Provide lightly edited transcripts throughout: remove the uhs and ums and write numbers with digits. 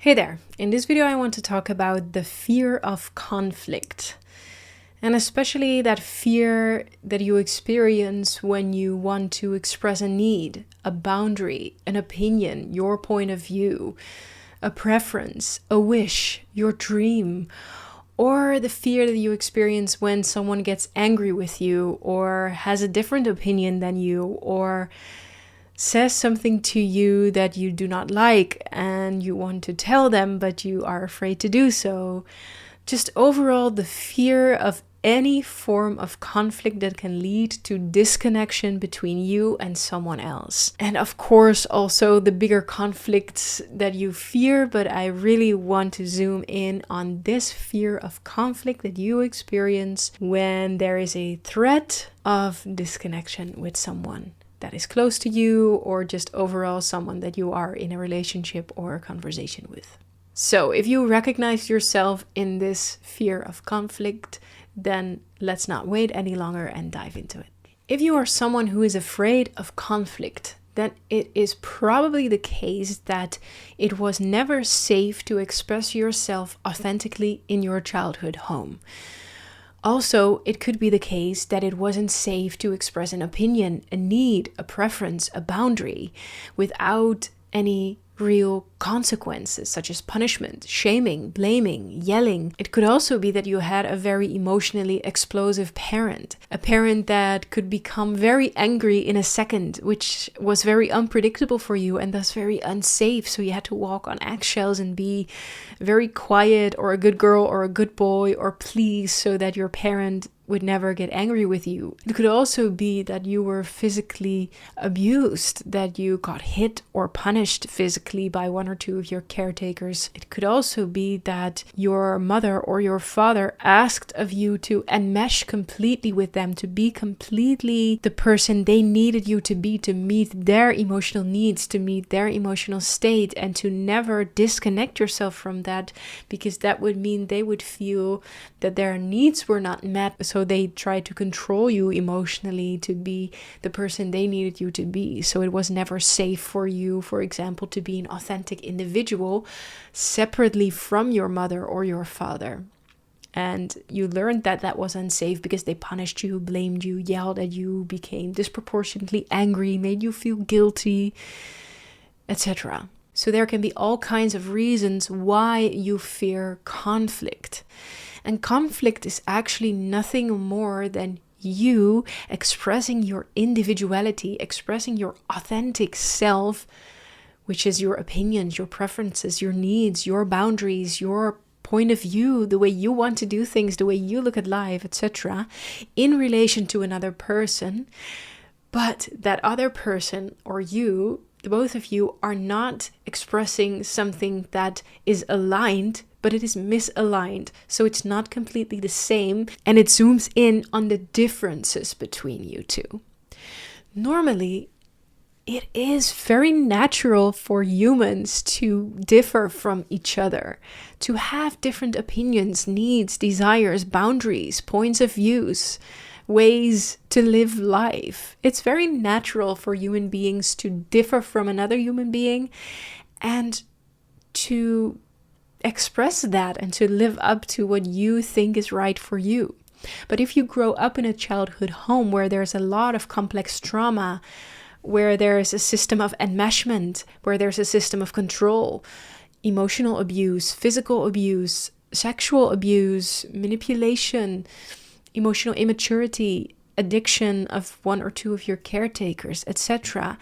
Hey there, in this video I want to talk about the fear of conflict, and especially that fear that you experience when you want to express a need, a boundary, an opinion, your point of view, a preference, a wish, your dream, or the fear that you experience when someone gets angry with you or has a different opinion than you or says something to you that you do not like and you want to tell them, but you are afraid to do so. Just overall, the fear of any form of conflict that can lead to disconnection between you and someone else. And of course, also the bigger conflicts that you fear, but I really want to zoom in on this fear of conflict that you experience when there is a threat of disconnection with someone that is close to you, or just overall someone that you are in a relationship or a conversation with. So if you recognize yourself in this fear of conflict, then let's not wait any longer and dive into it. If you are someone who is afraid of conflict, then it is probably the case that it was never safe to express yourself authentically in your childhood home. Also, it could be the case that it wasn't safe to express an opinion, a need, a preference, a boundary without any real consequences, such as punishment, shaming, blaming, yelling. It could also be that you had a very emotionally explosive parent, a parent that could become very angry in a second, which was very unpredictable for you and thus very unsafe. So you had to walk on eggshells and be very quiet, or a good girl or a good boy, or please, so that your parent would never get angry with you. It could also be that you were physically abused, that you got hit or punished physically by one or two of your caretakers. It could also be that your mother or your father asked of you to enmesh completely with them, to be completely the person they needed you to be, to meet their emotional needs, to meet their emotional state, and to never disconnect yourself from that, because that would mean they would feel that their needs were not met. So they tried to control you emotionally to be the person they needed you to be. So it was never safe for you, for example, to be an authentic individual separately from your mother or your father. And you learned that that was unsafe because they punished you, blamed you, yelled at you, became disproportionately angry, made you feel guilty, etc. So there can be all kinds of reasons why you fear conflict. And conflict is actually nothing more than you expressing your individuality, expressing your authentic self, which is your opinions, your preferences, your needs, your boundaries, your point of view, the way you want to do things, the way you look at life, etc., in relation to another person. But that other person, or you, both of you, are not expressing something that is aligned, but it is misaligned. So it's not completely the same, and it zooms in on the differences between you two. Normally, it is very natural for humans to differ from each other, to have different opinions, needs, desires, boundaries, points of views, ways to live life. It's very natural for human beings to differ from another human being and to express that and to live up to what you think is right for you. But if you grow up in a childhood home where there's a lot of complex trauma, where there's a system of enmeshment, where there's a system of control, emotional abuse, physical abuse, sexual abuse, manipulation, emotional immaturity, addiction of one or two of your caretakers, etc.,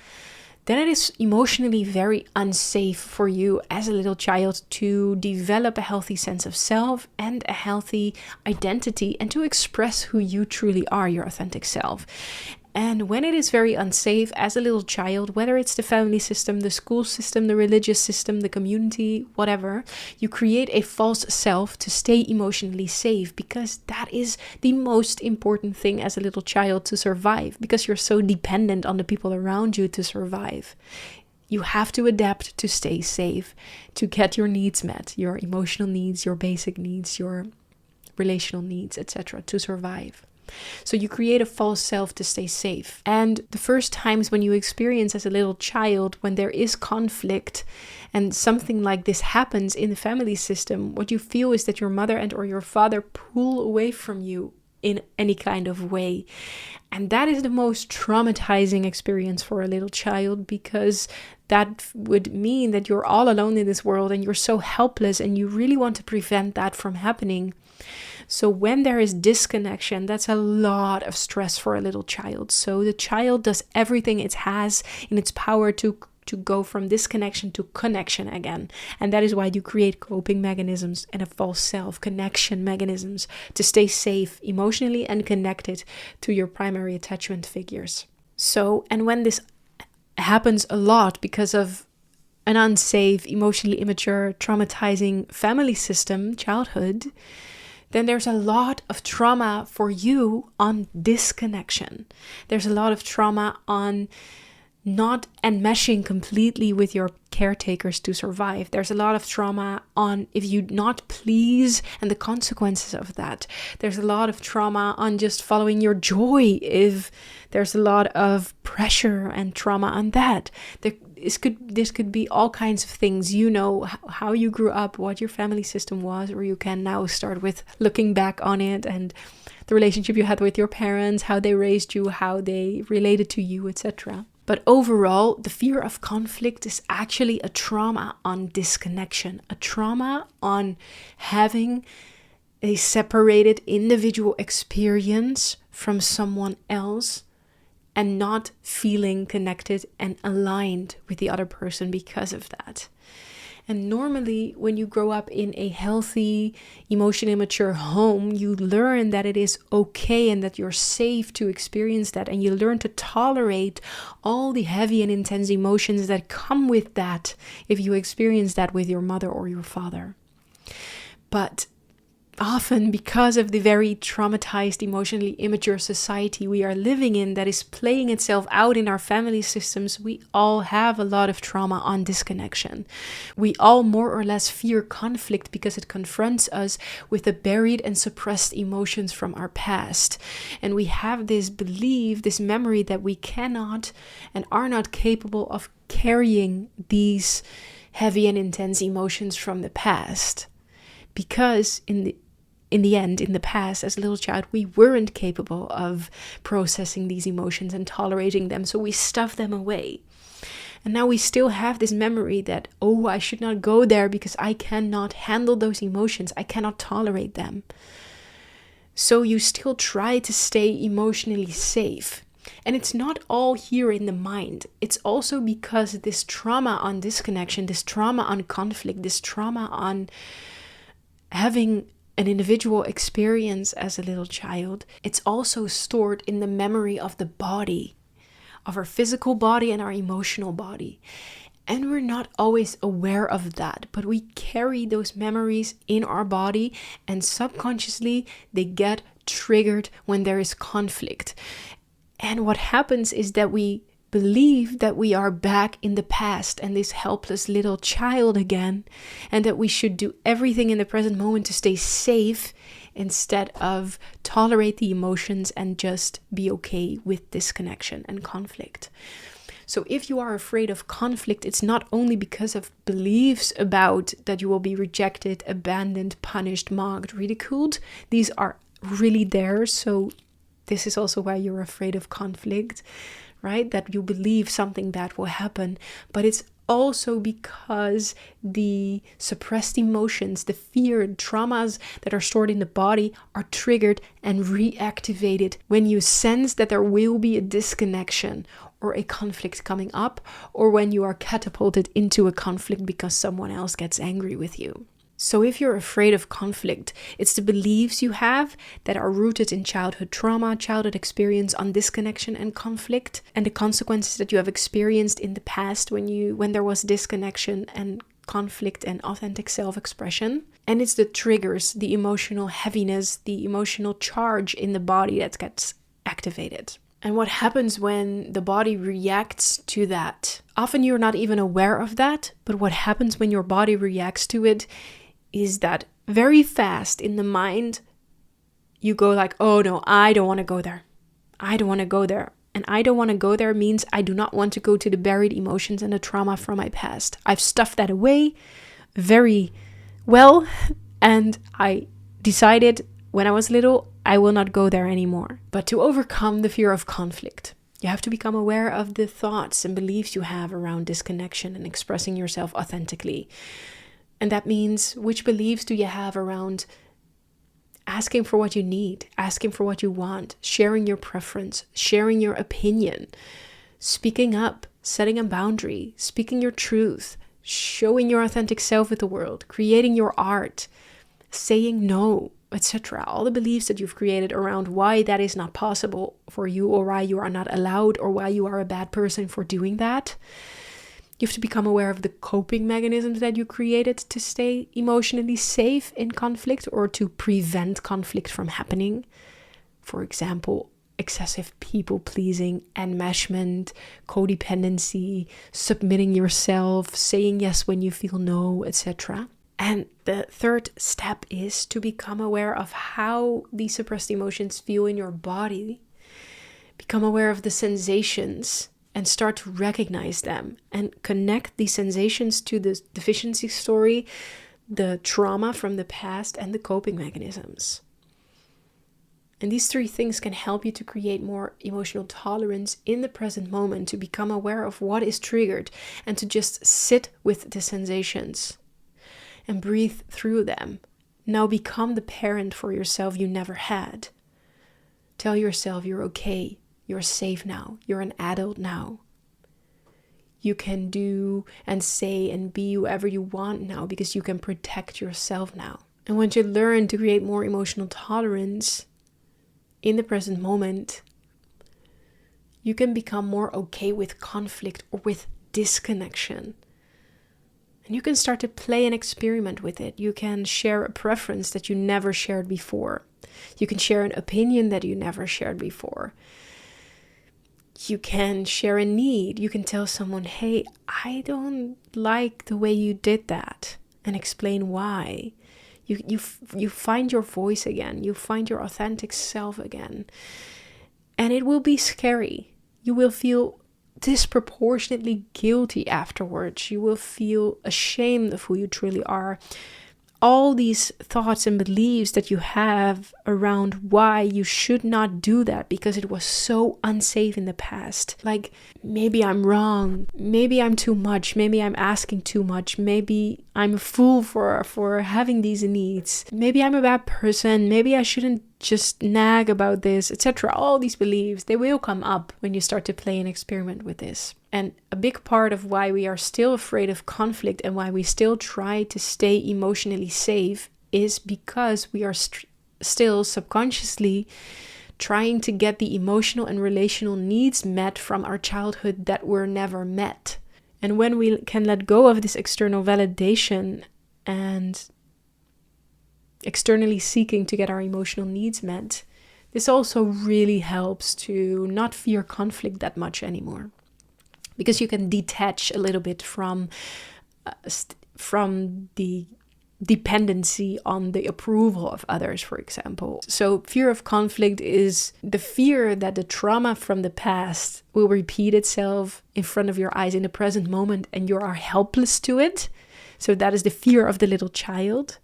then it is emotionally very unsafe for you as a little child to develop a healthy sense of self and a healthy identity and to express who you truly are, your authentic self. And when it is very unsafe as a little child, whether it's the family system, the school system, the religious system, the community, whatever, you create a false self to stay emotionally safe, because that is the most important thing as a little child to survive, because you're so dependent on the people around you to survive. You have to adapt to stay safe, to get your needs met, your emotional needs, your basic needs, your relational needs, etc., to survive. So you create a false self to stay safe. And the first times when you experience as a little child, when there is conflict and something like this happens in the family system, what you feel is that your mother and or your father pull away from you in any kind of way. And that is the most traumatizing experience for a little child, because that would mean that you're all alone in this world and you're so helpless, and you really want to prevent that from happening. So when there is disconnection, that's a lot of stress for a little child. So the child does everything it has in its power to go from disconnection to connection again. And that is why you create coping mechanisms and a false self connection mechanisms to stay safe emotionally and connected to your primary attachment figures. So, and when this happens a lot because of an unsafe, emotionally immature, traumatizing family system, childhood, then there's a lot of trauma for you on disconnection. There's a lot of trauma on not enmeshing completely with your caretakers to survive. There's a lot of trauma on if you not please and the consequences of that. There's a lot of trauma on just following your joy. If there's a lot of pressure and trauma on that. This could be all kinds of things. You know how you grew up, what your family system was, or you can now start with looking back on it and the relationship you had with your parents, how they raised you, how they related to you, etc. But overall, the fear of conflict is actually a trauma on disconnection, a trauma on having a separated individual experience from someone else and not feeling connected and aligned with the other person because of that. And normally, when you grow up in a healthy, emotionally mature home, you learn that it is okay and that you're safe to experience that. And you learn to tolerate all the heavy and intense emotions that come with that if you experience that with your mother or your father. But often, because of the very traumatized, emotionally immature society we are living in that is playing itself out in our family systems, we all have a lot of trauma on disconnection. We all more or less fear conflict because it confronts us with the buried and suppressed emotions from our past. And we have this belief, this memory that we cannot and are not capable of carrying these heavy and intense emotions from the past. Because in the past, as a little child, we weren't capable of processing these emotions and tolerating them, so we stuffed them away. And now we still have this memory that, oh, I should not go there because I cannot handle those emotions. I cannot tolerate them. So you still try to stay emotionally safe. And it's not all here in the mind. It's also because this trauma on disconnection, this trauma on conflict, this trauma on having an individual experience as a little child, it's also stored in the memory of the body, of our physical body and our emotional body. And we're not always aware of that, but we carry those memories in our body, and subconsciously they get triggered when there is conflict. And what happens is that we believe that we are back in the past and this helpless little child again, and that we should do everything in the present moment to stay safe instead of tolerate the emotions and just be okay with disconnection and conflict. So if you are afraid of conflict, it's not only because of beliefs about that you will be rejected, abandoned, punished, mocked, ridiculed. These are really there. So this is also why you're afraid of conflict, right? That you believe something bad will happen. But it's also because the suppressed emotions, the fear, traumas that are stored in the body are triggered and reactivated when you sense that there will be a disconnection or a conflict coming up, or when you are catapulted into a conflict because someone else gets angry with you. So if you're afraid of conflict, it's the beliefs you have that are rooted in childhood trauma, childhood experience on disconnection and conflict, and the consequences that you have experienced in the past when there was disconnection and conflict and authentic self-expression. And it's the triggers, the emotional heaviness, the emotional charge in the body that gets activated. And what happens when the body reacts to that? Often you're not even aware of that, but what happens when your body reacts to it is that very fast in the mind, you go like, oh no, I don't want to go there. I don't want to go there. And I don't want to go there means I do not want to go to the buried emotions and the trauma from my past. I've stuffed that away very well. And I decided when I was little, I will not go there anymore. But to overcome the fear of conflict, you have to become aware of the thoughts and beliefs you have around disconnection and expressing yourself authentically. And that means, which beliefs do you have around asking for what you need, asking for what you want, sharing your preference, sharing your opinion, speaking up, setting a boundary, speaking your truth, showing your authentic self with the world, creating your art, saying no, etc. All the beliefs that you've created around why that is not possible for you, or why you are not allowed, or why you are a bad person for doing that. You have to become aware of the coping mechanisms that you created to stay emotionally safe in conflict, or to prevent conflict from happening. For example, excessive people pleasing, enmeshment, codependency, submitting yourself, saying yes when you feel no, etc. And the third step is to become aware of how these suppressed emotions feel in your body. Become aware of the sensations and start to recognize them and connect these sensations to the deficiency story, the trauma from the past, and the coping mechanisms. And these three things can help you to create more emotional tolerance in the present moment, to become aware of what is triggered and to just sit with the sensations and breathe through them. Now become the parent for yourself you never had. Tell yourself you're okay. You're safe now. You're an adult now. You can do and say and be whoever you want now, because you can protect yourself now. And once you learn to create more emotional tolerance in the present moment, you can become more okay with conflict or with disconnection. And you can start to play and experiment with it. You can share a preference that you never shared before. You can share an opinion that you never shared before. You can share a need. You can tell someone, hey, I don't like the way you did that, and explain why. You find your voice again. You find your authentic self again. And it will be scary. You will feel disproportionately guilty afterwards. You will feel ashamed of who you truly are. All these thoughts and beliefs that you have around why you should not do that because it was so unsafe in the past. Like, maybe I'm wrong, maybe I'm too much, maybe I'm asking too much, maybe I'm a fool for having these needs, maybe I'm a bad person, maybe I shouldn't just nag about this, etc. All these beliefs, they will come up when you start to play and experiment with this. And a big part of why we are still afraid of conflict and why we still try to stay emotionally safe is because we are still subconsciously trying to get the emotional and relational needs met from our childhood that were never met. And when we can let go of this external validation and externally seeking to get our emotional needs met, this also really helps to not fear conflict that much anymore. Because you can detach a little bit from the dependency on the approval of others, for example. So fear of conflict is the fear that the trauma from the past will repeat itself in front of your eyes in the present moment and you are helpless to it. So that is the fear of the little child.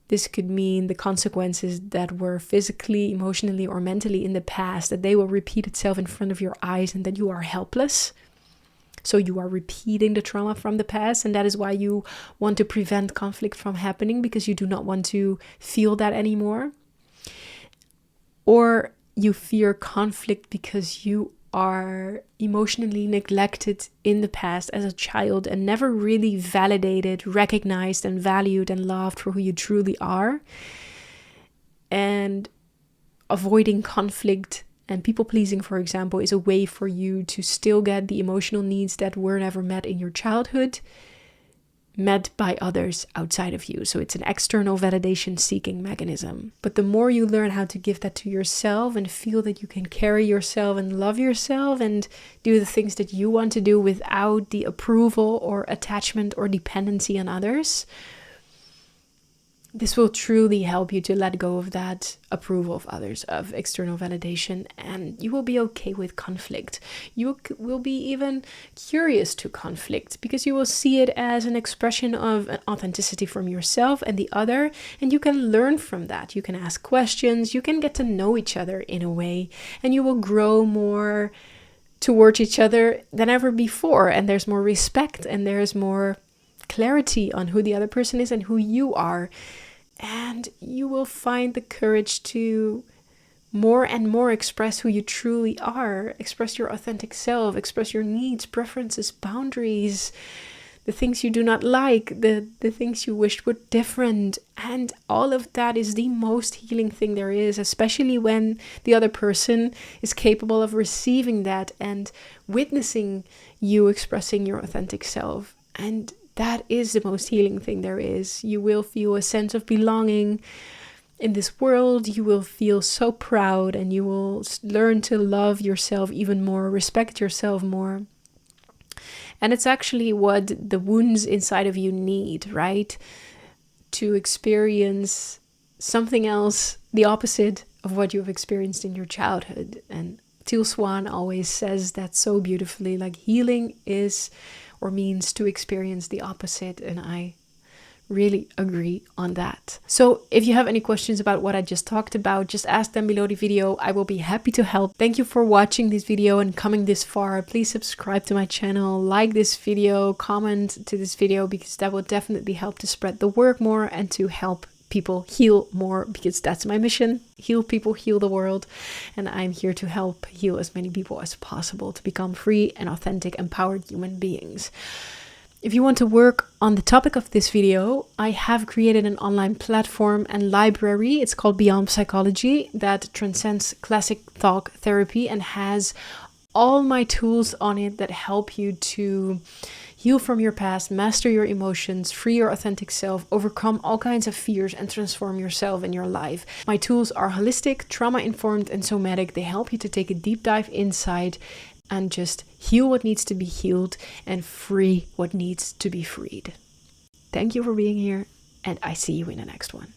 This could mean the consequences that were physically, emotionally, or mentally in the past, that they will repeat itself in front of your eyes and that you are helpless. So you are repeating the trauma from the past, and that is why you want to prevent conflict from happening, because you do not want to feel that anymore. Or you fear conflict because you are emotionally neglected in the past as a child and never really validated, recognized, and valued and loved for who you truly are. And avoiding conflict and people pleasing, for example, is a way for you to still get the emotional needs that were never met in your childhood met by others outside of you. So it's an external validation seeking mechanism. But the more you learn how to give that to yourself and feel that you can carry yourself and love yourself and do the things that you want to do without the approval or attachment or dependency on others, This will truly help you to let go of that approval of others, of external validation, and you will be okay with conflict. You will be even curious to conflict because you will see it as an expression of an authenticity from yourself and the other, and you can learn from that. You can ask questions, you can get to know each other in a way, and you will grow more towards each other than ever before, and there's more respect and there's more clarity on who the other person is and who you are. And you will find the courage to more and more express who you truly are, express your authentic self, express your needs, preferences, boundaries, the things you do not like, the things you wished were different. And all of that is the most healing thing there is, especially when the other person is capable of receiving that and witnessing you expressing your authentic self. And that is the most healing thing there is. You will feel a sense of belonging in this world. You will feel so proud, and you will learn to love yourself even more, respect yourself more. And it's actually what the wounds inside of you need, right? To experience something else, the opposite of what you've experienced in your childhood. And Teal Swan always says that so beautifully, like healing is or means to experience the opposite, and I really agree on that. So if you have any questions about what I just talked about, just ask them below the video. I will be happy to help. Thank you for watching this video and coming this far. Please subscribe to my channel, like this video, comment to this video, because that will definitely help to spread the word more and to help people heal more, because that's my mission. Heal people, heal the world. And I'm here to help heal as many people as possible to become free and authentic, empowered human beings. If you want to work on the topic of this video, I have created an online platform and library. It's called Beyond Psychology, that transcends classic talk therapy and has all my tools on it that help you to heal from your past, master your emotions, free your authentic self, overcome all kinds of fears, and transform yourself and your life. My tools are holistic, trauma-informed, and somatic. They help you to take a deep dive inside and just heal what needs to be healed and free what needs to be freed. Thank you for being here, and I see you in the next one.